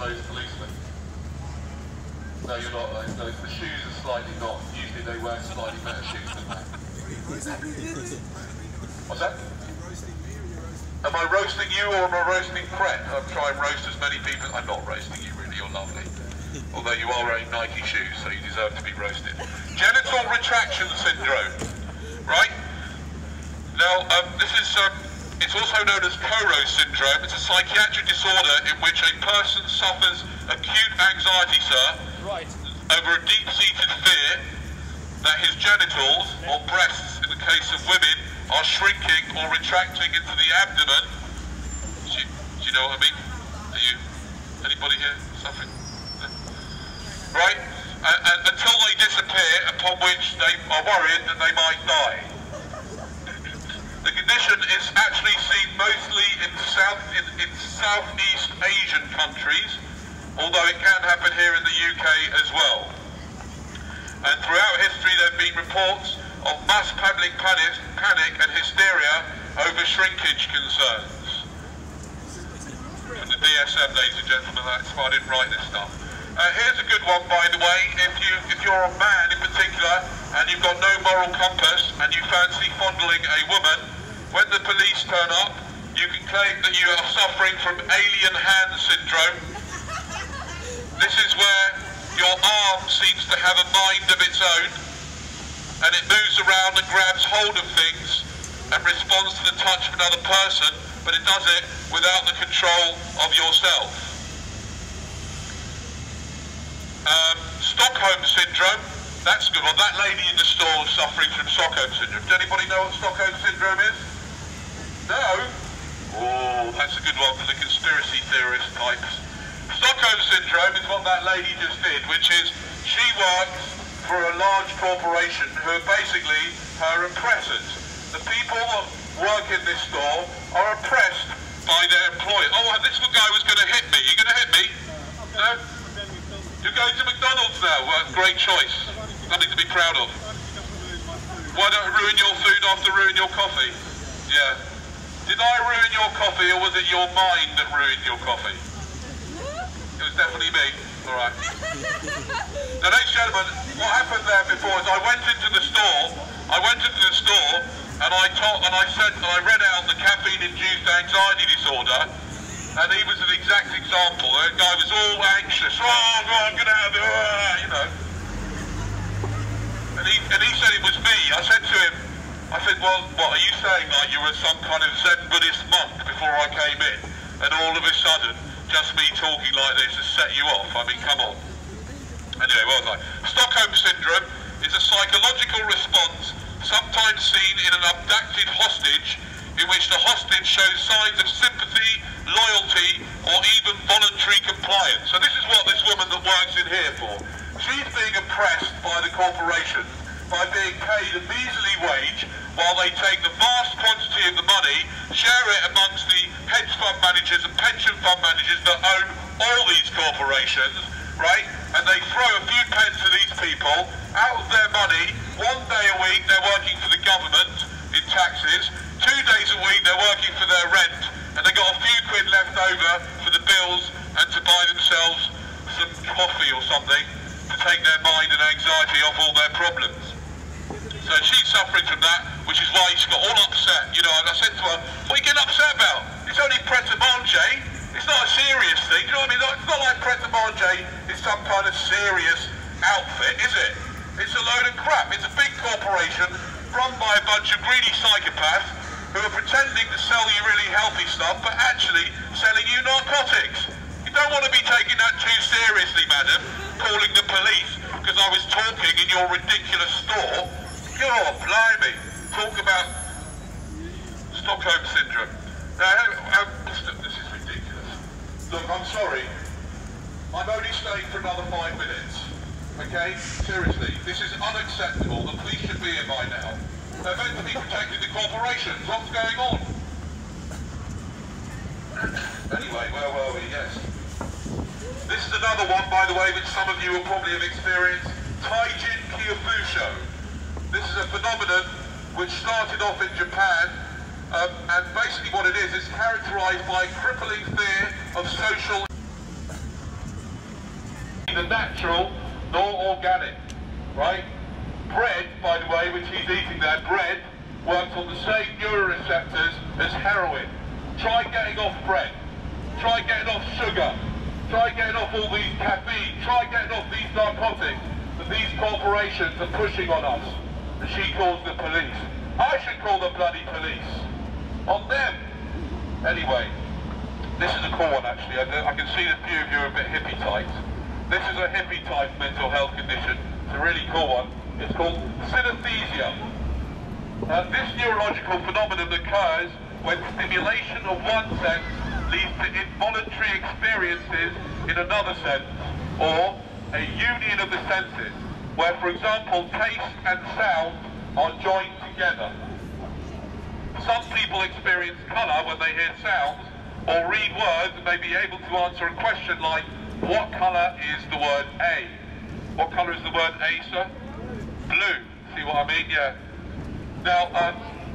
hard-nosed policeman. No, you're not. No, the shoes are slightly not. Usually they wear slightly better shoes than that. What's that? Am I roasting you or am I roasting Pret? I'm trying to roast as many people. I'm not roasting you, really. You're lovely. Although you are wearing Nike shoes, so you deserve to be roasted. Genital retraction syndrome, right? Now, this is, it's also known as Coro syndrome. It's a psychiatric disorder in which a person suffers acute anxiety, sir, over a deep-seated fear that his genitals, or breasts in the case of women, are shrinking or retracting into the abdomen. Do you know what I mean? Are you, anybody here suffering? Right? And until they disappear, upon which they are worried that they might die. The condition is actually seen mostly in Southeast Asian countries, although it can happen here in the UK as well. And throughout history there have been reports of mass public panic and hysteria over shrinkage concerns. From the DSM, ladies and gentlemen, that's why I didn't write this stuff. Here's a good one, by the way. If you're a man in particular and you've got no moral compass and you fancy fondling a woman, when the police turn up, you can claim that you are suffering from alien hand syndrome. This is where your arm seems to have a mind of its own, and it moves around and grabs hold of things and responds to the touch of another person, but it does it without the control of yourself. Stockholm syndrome, that's a good one. That lady in the store is suffering from Stockholm syndrome. Does anybody know what Stockholm syndrome is? No? Oh, that's a good one for the conspiracy theorist types. Stockholm syndrome is what that lady just did, which is she works for a large corporation who are basically her oppressors. The people that work in this store are oppressed by their employer. Oh, this guy was going to hit me. You going to hit me? No? You're going to McDonald's now. Well, great choice. Nothing to be proud of. Why don't I ruin your food after ruin your coffee? Yeah. Did I ruin your coffee or was it your mind that ruined your coffee? It was definitely me. Alright. Now, ladies and gentlemen, what happened there before is I went into the store and I read out the caffeine-induced anxiety disorder, and he was an exact example. The guy was all anxious. Oh, God, I'm going to have it, you know. And he said it was me. I said to him, well, what are you saying? Like you were some kind of Zen Buddhist monk before I came in, and all of a sudden, just me talking like this has set you off? I mean, come on. Anyway, what was I? Stockholm syndrome is a psychological response sometimes seen in an abducted hostage, in which the hostage shows signs of sympathy, loyalty, or even voluntary compliance. So this is what this woman that works in here for. She's being oppressed by the corporation by being paid a measly wage while they take the vast quantity of the money, share it amongst the hedge fund managers and pension fund managers that own all these corporations, right? And they throw a few pence to these people out of their money. 1 day a week they're working for the government in taxes, 2 days a week they're working for their rent, and they got a few quid left over for the bills and to buy themselves some coffee or something to take their mind and anxiety off all their problems. So she's suffering from that, which is why she got all upset. You know, and I said to her, what are you getting upset about? It's only Pret a Manger. It's not a serious thing. Do you know what I mean? It's not like Pret a Manger is some kind of serious outfit, is it? It's a load of crap. It's a big corporation run by a bunch of greedy psychopaths who are pretending to sell you really healthy stuff, but actually selling you narcotics. You don't want to be taking that too seriously, madam, calling the police because I was talking in your ridiculous store. God, blimey. Talk about Stockholm syndrome. Now, this is ridiculous. Look, I'm sorry. I'm only staying for another 5 minutes. Okay? Seriously, this is unacceptable. The police should be here by now. They're meant to be protecting the corporations. What's going on? Anyway, where were we? Yes. This is another one, by the way, which some of you will probably have experienced. Taijin Kyofusho. This is a phenomenon which started off in Japan, and basically what it is characterized by crippling fear of social neither natural nor organic, right? Bread, by the way, which he's eating there, bread works on the same neuroreceptors as heroin. Try getting off bread. Try getting off sugar. Try getting off all these caffeine. Try getting off these narcotics that these corporations are pushing on us. And she calls the police. I should call the bloody police. On them. Anyway, this is a cool one actually. I can see that a few of you are a bit hippie type. This is a hippie type mental health condition. It's a really cool one. It's called synesthesia. This neurological phenomenon occurs when stimulation of one sense leads to involuntary experiences in another sense, or a union of the senses, where, for example, taste and sound are joined together. Some people experience colour when they hear sounds, or read words and may be able to answer a question like, what colour is the word A? What colour is the word A, sir? Blue. See what I mean? Yeah. Now,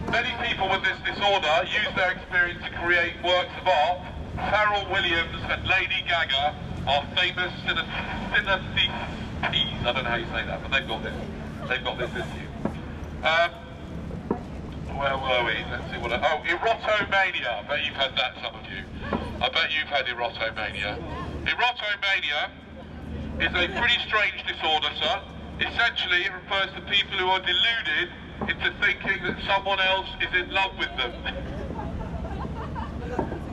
many people with this disorder use their experience to create works of art. Pharrell Williams and Lady Gaga are famous synesthetes. I don't know how you say that, but they've got this. They've got this issue. Where were we? Let's see what oh, erotomania. I bet you've had that, some of you. I bet you've had erotomania. Erotomania is a pretty strange disorder, sir. Essentially, it refers to people who are deluded into thinking that someone else is in love with them.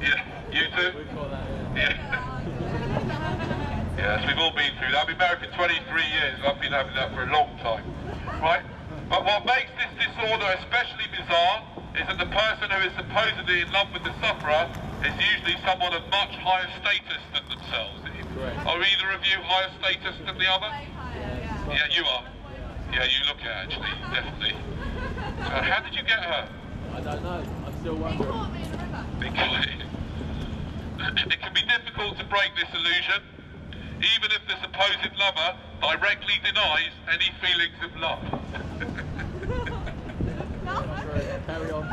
Yeah, you too? Yeah. Yes, we've all been through that. I've been married for 23 years. I've been having that for a long time. Right? But what makes this disorder especially bizarre is that the person who is supposedly in love with the sufferer is usually someone of much higher status than themselves. Are either of you higher status than the other? Yeah, you are. Yeah, you look at it, actually, definitely. So how did you get her? I don't know. I'm still wondering. It can be difficult to break this illusion, even if the supposed lover directly denies any feelings of love. Carry on.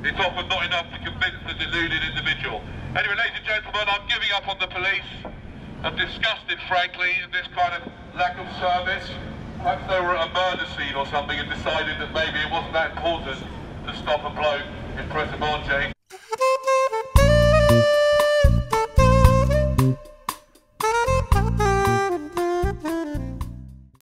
It's often not enough to convince the deluded individual. Anyway, ladies and gentlemen, I'm giving up on the police. I'm disgusted, frankly, at this kind of lack of service. Perhaps they were at a murder scene or something and decided that maybe it wasn't that important to stop a bloke in Pret.